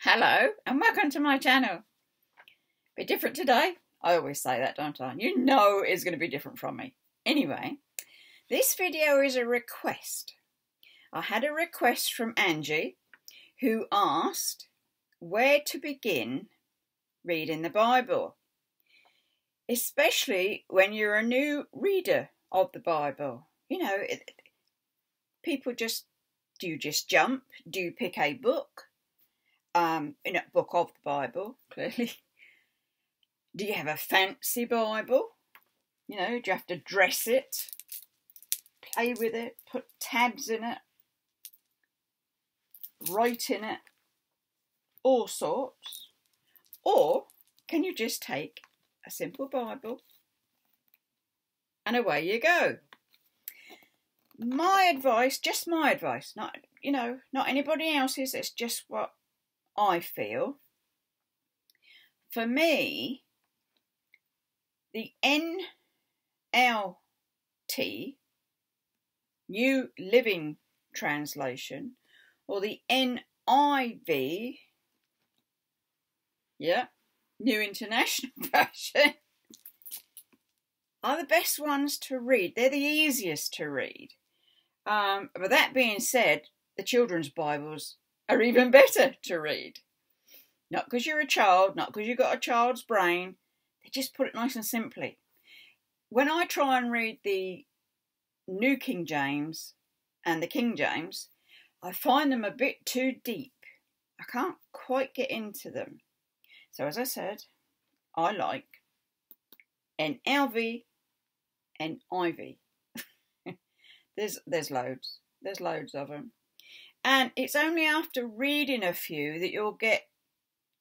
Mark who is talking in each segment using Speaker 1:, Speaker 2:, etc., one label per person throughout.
Speaker 1: Hello and welcome to my channel. Bit different today. I always say that, don't I? You know it's going to be different from me. Anyway, this video is a request. I had a request from Angie who asked where to begin reading the Bible, especially when you're a new reader of the Bible. You know, people just, do you just jump? Do you pick a book? In a book of the Bible, clearly. Do you have a fancy Bible? You know, do you have to dress it, play with it, put tabs in it, write in it, all sorts? Or can you just take a simple Bible and away you go? My advice, just my advice, not anybody else's, it's just what I feel. For me, the NLT, New Living Translation, or the NIV, New International Version, are the best ones to read. They're the easiest to read. But that being said, the children's Bibles are even better to read. Not because you're a child, not because you've got a child's brain. They just put it nice and simply. When I try and read the New King James and the King James, I find them a bit too deep. I can't quite get into them. So as I said, I like NLV and IV. There's loads. There's loads of them. And it's only after reading a few that you'll get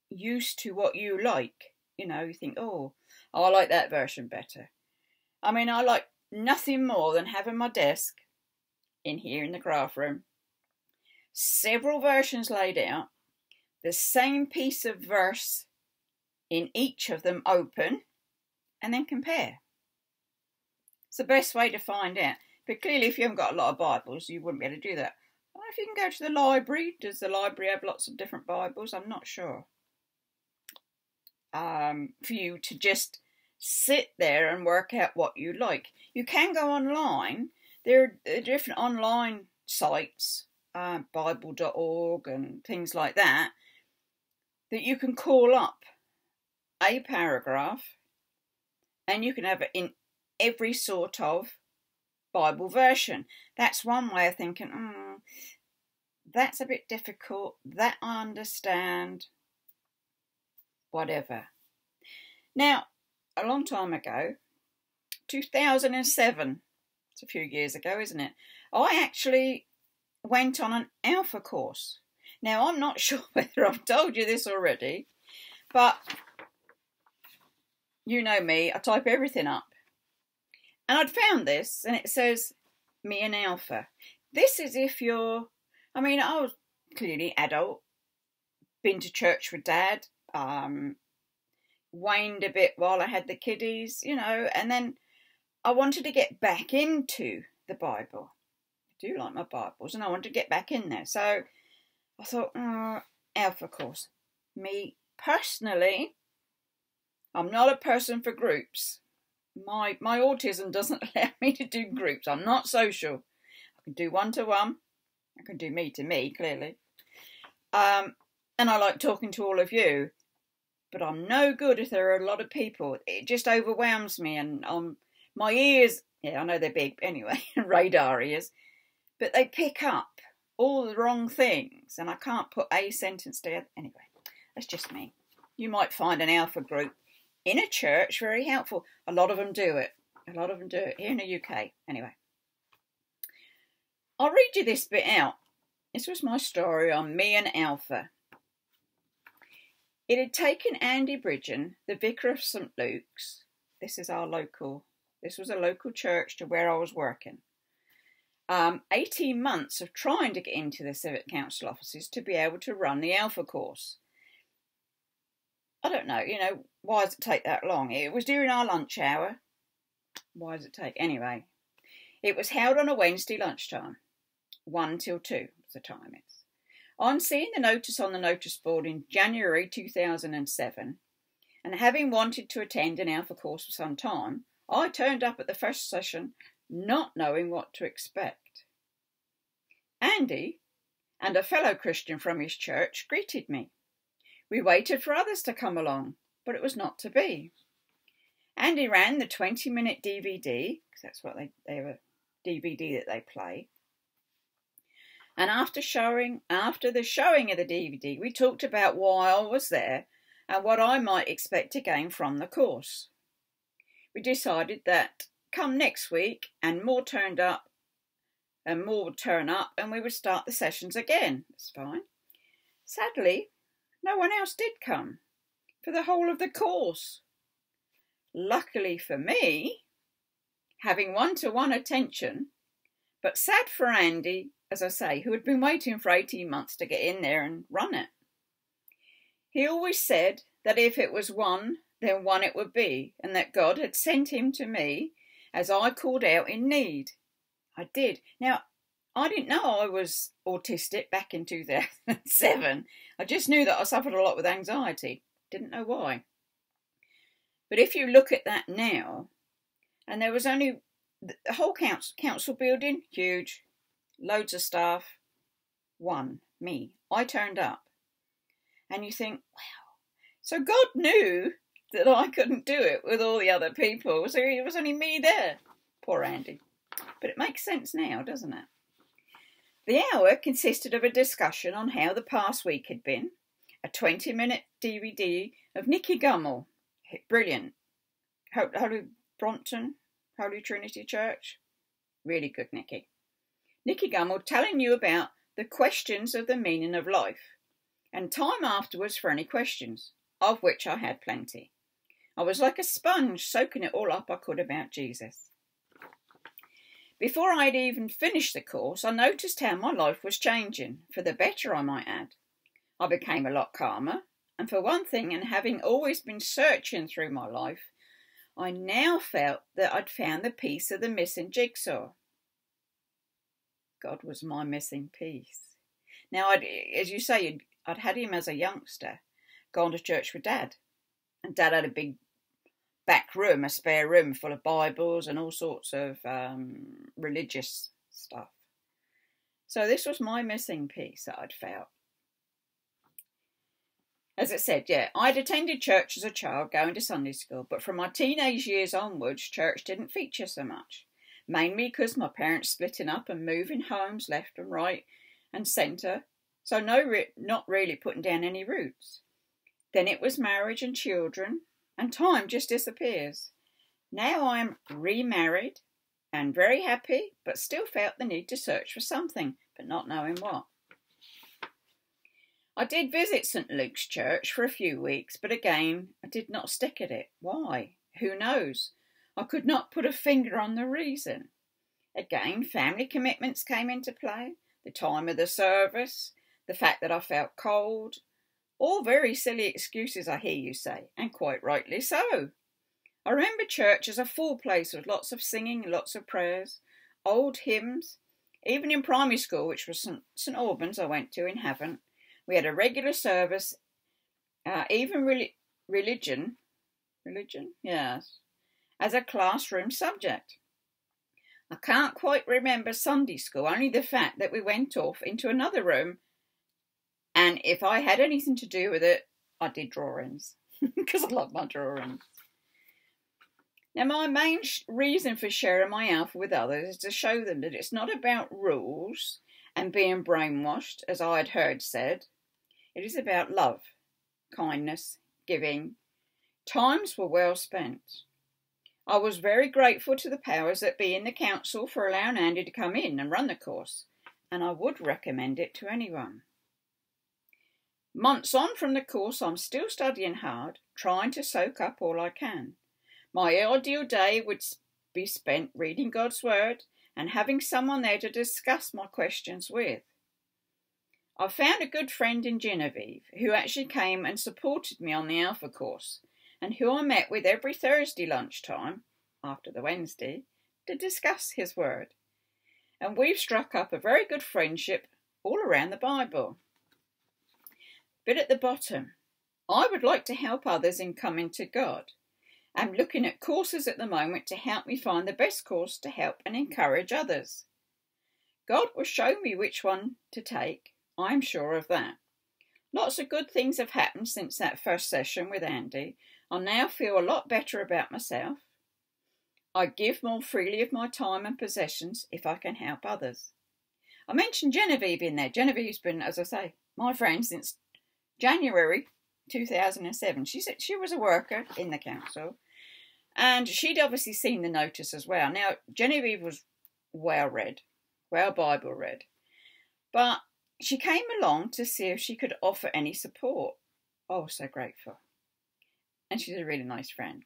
Speaker 1: used to what you like. You know, you think, oh, I like that version better. I mean, I like nothing more than having my desk in here in the craft room, several versions laid out, the same piece of verse in each of them open, and then compare. It's the best way to find out. But clearly, if you haven't got a lot of Bibles, you wouldn't be able to do that. I don't know if you can go to the library. Does the library have lots of different Bibles? I'm not sure. For you to just sit there and work out what you like. You can go online. There are different online sites, Bible.org and things like that, that you can call up a paragraph and you can have it in every sort of Bible version. That's one way of thinking, that's a bit difficult, that I understand, whatever. Now, a long time ago, 2007, it's a few years ago, isn't it? I actually went on an Alpha course. Now, I'm not sure whether I've told you this already, but you know me, I type everything up. And I'd found this, and it says, me and Alpha. This is if you're, I was clearly adult, been to church with Dad, waned a bit while I had the kiddies, and then I wanted to get back into the Bible. I do like my Bibles, and I wanted to get back in there. So I thought, Alpha course. Me, personally, I'm not a person for groups. My autism doesn't allow me to do groups. I'm not social. I can do one-to-one. I can do me-to-me, clearly. And I like talking to all of you. But I'm no good if there are a lot of people. It just overwhelms me. And my ears, I know they're big anyway, radar ears. But they pick up all the wrong things. And I can't put a sentence together. Anyway, that's just me. You might find an Alpha group in a church very helpful. A lot of them do it. A lot of them do it here in the UK. Anyway, I'll read you this bit out. This was my story on me and Alpha. It had taken Andy Bridgen, the vicar of St Luke's. This was a local church to where I was working. 18 months of trying to get into the Civic Council offices to be able to run the Alpha course. I don't know, why does it take that long? It was during our lunch hour. Why does it take? Anyway, it was held on a Wednesday lunchtime. 1 till 2 was the time. On seeing the notice on the notice board in January 2007, and having wanted to attend an Alpha course for some time, I turned up at the first session not knowing what to expect. Andy and a fellow Christian from his church greeted me. We waited for others to come along, but it was not to be. Andy ran the 20-minute DVD, because that's what they have a DVD that they play. And after the showing of the DVD, we talked about why I was there and what I might expect to gain from the course. We decided that come next week and more turned up and more would turn up and we would start the sessions again. That's fine. Sadly, no one else did come for the whole of the course. Luckily for me, having one-to-one attention, but sad for Andy, as I say, who had been waiting for 18 months to get in there and run it. He always said that if it was one, then one it would be, and that God had sent him to me as I called out in need. I did. Now, I didn't know I was autistic back in 2007. I just knew that I suffered a lot with anxiety. Didn't know why. But if you look at that now, and there was only the whole council building, huge, loads of staff, one, me. I turned up. And you think, wow. So God knew that I couldn't do it with all the other people. So it was only me there. Poor Andy. But it makes sense now, doesn't it? The hour consisted of a discussion on how the past week had been, a 20-minute DVD of Nicky Gummel. Brilliant. Holy Brompton, Holy Trinity Church. Really good, Nicky. Nicky Gummel telling you about the questions of the meaning of life, and time afterwards for any questions, of which I had plenty. I was like a sponge, soaking it all up I could about Jesus. Before I had even finished the course, I noticed how my life was changing, for the better I might add. I became a lot calmer, and for one thing, and having always been searching through my life, I now felt that I'd found the piece of the missing jigsaw. God was my missing piece. Now, as you say, I'd had him as a youngster, gone to church with Dad, and Dad had a big back room, a spare room full of Bibles and all sorts of religious stuff. So this was my missing piece that I'd felt. As I said, I'd attended church as a child, going to Sunday school, but from my teenage years onwards, church didn't feature so much, mainly because my parents splitting up and moving homes left and right and centre, so not really putting down any roots. Then it was marriage and children, and time just disappears. Now I'm remarried and very happy, but still felt the need to search for something, but not knowing what. I did visit St Luke's Church for a few weeks, but again, I did not stick at it. Why? Who knows? I could not put a finger on the reason. Again, family commitments came into play, the time of the service, the fact that I felt cold. All very silly excuses, I hear you say, and quite rightly so. I remember church as a full place with lots of singing, lots of prayers, old hymns. Even in primary school, which was St Albans I went to in Havant, we had a regular service, even religion, yes, as a classroom subject. I can't quite remember Sunday school, only the fact that we went off into another room, and if I had anything to do with it, I did drawings, because I love my drawings. Now, my main reason for sharing my Alpha with others is to show them that it's not about rules and being brainwashed, as I had heard said. It is about love, kindness, giving. Times were well spent. I was very grateful to the powers that be in the council for allowing Andy to come in and run the course, and I would recommend it to anyone. Months on from the course, I'm still studying hard, trying to soak up all I can. My ideal day would be spent reading God's Word and having someone there to discuss my questions with. I found a good friend in Genevieve who actually came and supported me on the Alpha course, and who I met with every Thursday lunchtime, after the Wednesday, to discuss his word. And we've struck up a very good friendship all around the Bible. Bit at the bottom. I would like to help others in coming to God. I'm looking at courses at the moment to help me find the best course to help and encourage others. God will show me which one to take. I'm sure of that. Lots of good things have happened since that first session with Andy. I now feel a lot better about myself. I give more freely of my time and possessions if I can help others. I mentioned Genevieve in there. Genevieve's been, as I say, my friend since January 2007. She was a worker in the council, and she'd obviously seen the notice as well. Now, Genevieve was well read, well Bible read, but she came along to see if she could offer any support. I was so grateful. And she's a really nice friend.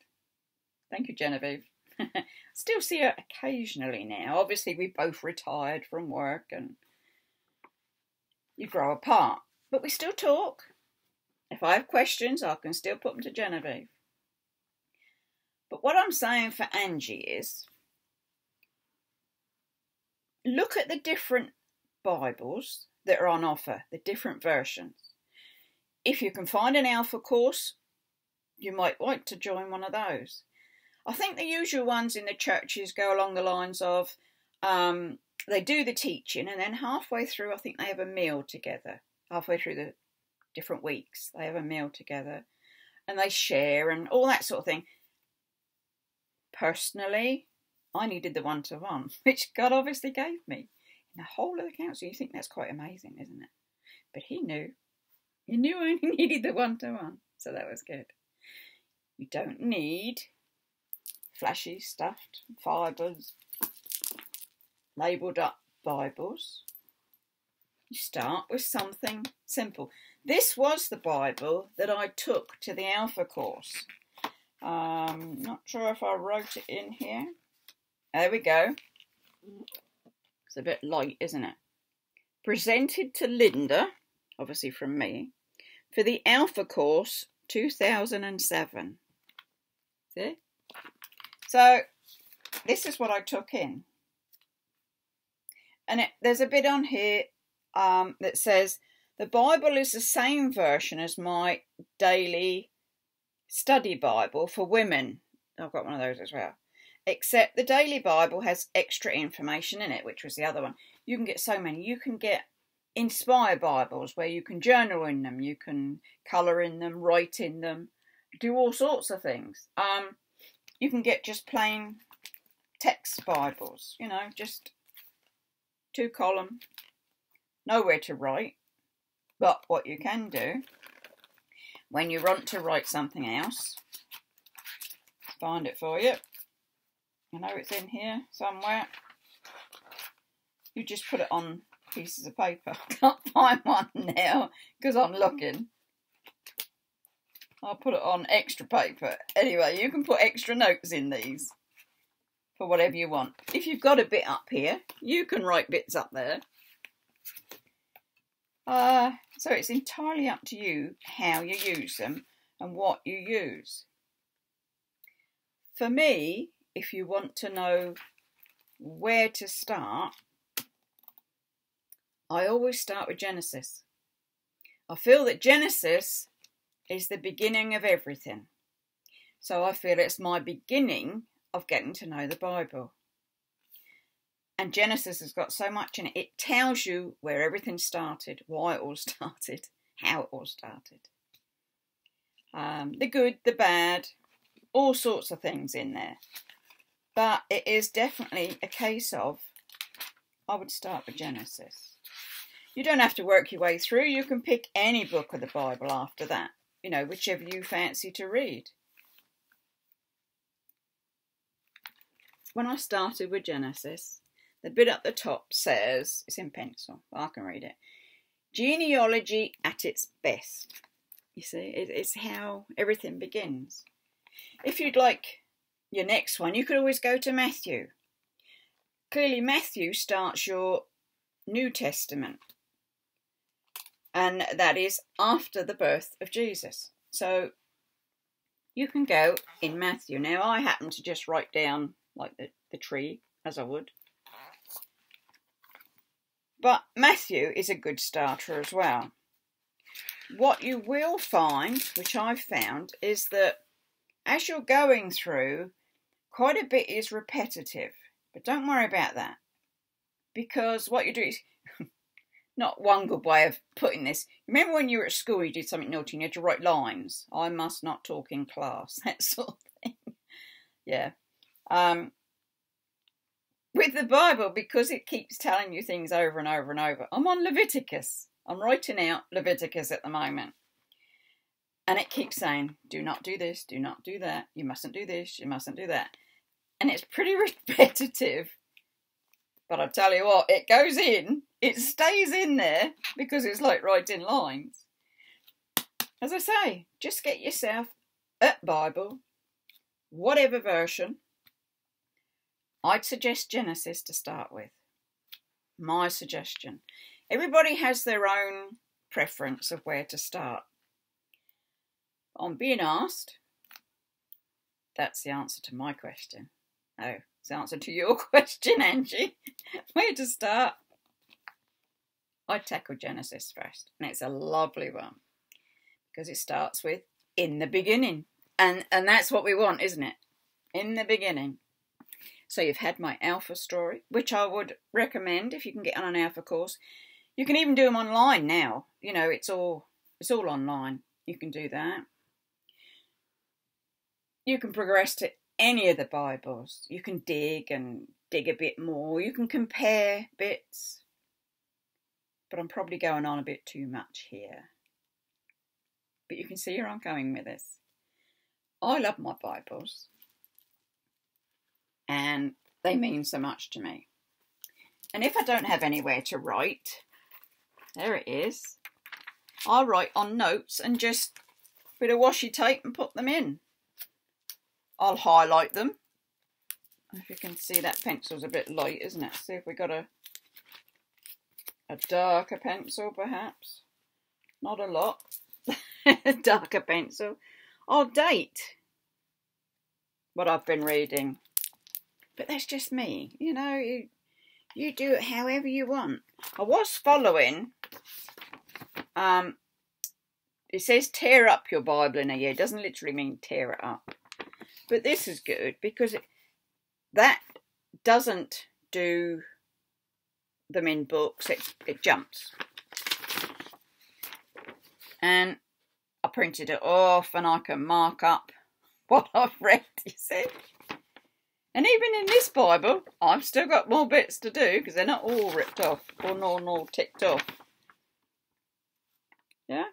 Speaker 1: Thank you, Genevieve. Still see her occasionally now. Obviously, we both retired from work and you grow apart. But we still talk. If I have questions, I can still put them to Genevieve. But what I'm saying for Angie is, look at the different Bibles that are on offer, the different versions. If you can find an Alpha course, you might like to join one of those. I think the usual ones in the churches go along the lines of they do the teaching and then halfway through I think they have a meal together. Halfway through the different weeks they have a meal together and they share and all that sort of thing. Personally, I needed the one-to-one, which God obviously gave me. In the whole of the council, you think that's quite amazing, isn't it? But he knew. He knew I only needed the one-to-one, so that was good. You don't need flashy stuffed fibres, labelled up Bibles. You start with something simple. This was the Bible that I took to the Alpha course. Not sure if I wrote it in here. There we go. It's a bit light, isn't it? Presented to Linda, obviously from me, for the Alpha course 2007. See? So, this is what I took in. And there's a bit on here that says, the Bible is the same version as my daily study Bible for women. I've got one of those as well. Except the daily Bible has extra information in it, which was the other one. You can get so many. You can get Inspire Bibles where you can journal in them, you can colour in them, write in them, do all sorts of things. You can get just plain text Bibles, you know, just 2-column, nowhere to write. But what you can do, when you want to write something else, find it for you. I know it's in here somewhere. You just put it on pieces of paper. Can't find one now because I'm looking. I'll put it on extra paper. Anyway, you can put extra notes in these for whatever you want. If you've got a bit up here, you can write bits up there. So it's entirely up to you how you use them and what you use. For me, if you want to know where to start, I always start with Genesis. I feel that Genesis is the beginning of everything. So I feel it's my beginning of getting to know the Bible. And Genesis has got so much in it. It tells you where everything started, why it all started, how it all started. The good, the bad, all sorts of things in there. But it is definitely a case of, I would start with Genesis. You don't have to work your way through. You can pick any book of the Bible after that. You know, whichever you fancy to read. When I started with Genesis, the bit at the top says, it's in pencil, I can read it, genealogy at its best. You see, it's how everything begins. If you'd like your next one, you could always go to Matthew. Clearly, Matthew starts your New Testament. And that is after the birth of Jesus. So you can go in Matthew. Now, I happen to just write down like the tree, as I would. But Matthew is a good starter as well. what you will find, which I've found, is that as you're going through, quite a bit is repetitive. But don't worry about that, because what you do is, not one good way of putting this. Remember when you were at school, you did something naughty and you had to write lines? I must not talk in class, that sort of thing. Yeah. With the Bible, because it keeps telling you things over and over and over. I'm on Leviticus. I'm writing out Leviticus at the moment. And it keeps saying, do not do this, do not do that. You mustn't do this, you mustn't do that. And it's pretty repetitive. But I tell you what, it goes in. It stays in there because it's like writing lines. As I say, just get yourself a Bible, whatever version. I'd suggest Genesis to start with. My suggestion. Everybody has their own preference of where to start. I'm being asked, that's the answer to my question. Oh, it's the answer to your question, Angie. Where to start? I tackle Genesis first, and it's a lovely one because it starts with in the beginning, and that's what we want, isn't it? In the beginning. So you've had my Alpha story, which I would recommend if you can get on an Alpha course. You can even do them online now. You know, it's all online. You can do that. You can progress to any of the Bibles. You can dig a bit more. You can compare bits. But I'm probably going on a bit too much here. But you can see where I'm going with this. I love my Bibles. And they mean so much to me. And if I don't have anywhere to write, there it is. I'll write on notes and just put a washi tape and put them in. I'll highlight them. If you can see, that pencil's a bit light, isn't it? See if we got a darker pencil, perhaps. Not a lot. Darker pencil. I'll date what I've been reading. But that's just me. You know, you do it however you want. I was following, it says tear up your Bible in a year. It doesn't literally mean tear it up. But this is good because that doesn't do them in books. It jumps. And I printed it off and I can mark up what I've read, you see. And even in this Bible, I've still got more bits to do because they're not all ripped off or not all ticked off. Yeah?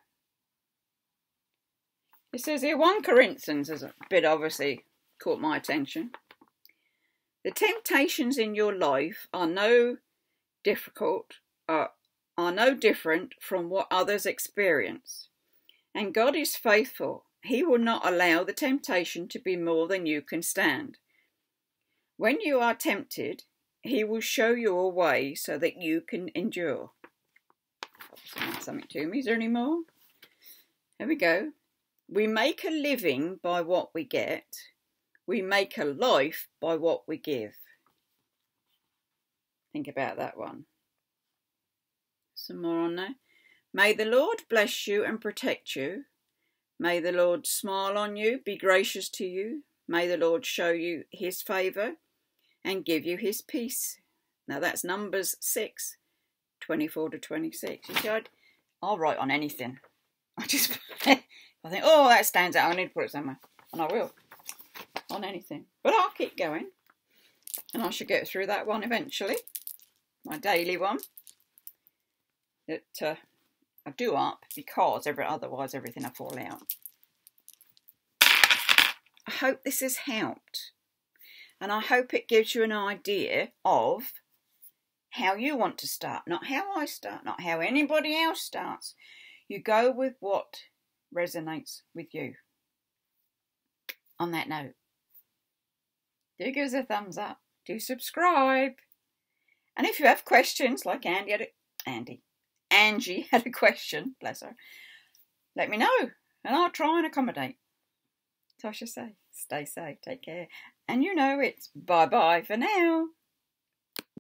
Speaker 1: It says here, 1 Corinthians is a bit obviously caught my attention. The temptations in your life are no different from what others experience. And God is faithful. He will not allow the temptation to be more than you can stand. When you are tempted, he will show you a way so that you can endure. Something to me. Is there any more? There we go. We make a living by what we get. We make a life by what we give. Think about that one. Some more on there. May the Lord bless you and protect you. May the Lord smile on you, be gracious to you. May the Lord show you his favour and give you his peace. Now that's Numbers 6, 24 to 26. You see, I'll write on anything. I think, oh, that stands out. I need to put it somewhere. And I will. On anything. But I'll keep going. And I should get through that one eventually. My daily one. That I do up because otherwise everything will fall out. I hope this has helped. And I hope it gives you an idea of how you want to start. Not how I start. Not how anybody else starts. You go with what resonates with you. On that note, do give us a thumbs up. Do subscribe. And if you have questions, like Angie had a question, bless her, let me know and I'll try and accommodate. So I should say, stay safe, take care. And you know it's bye-bye for now.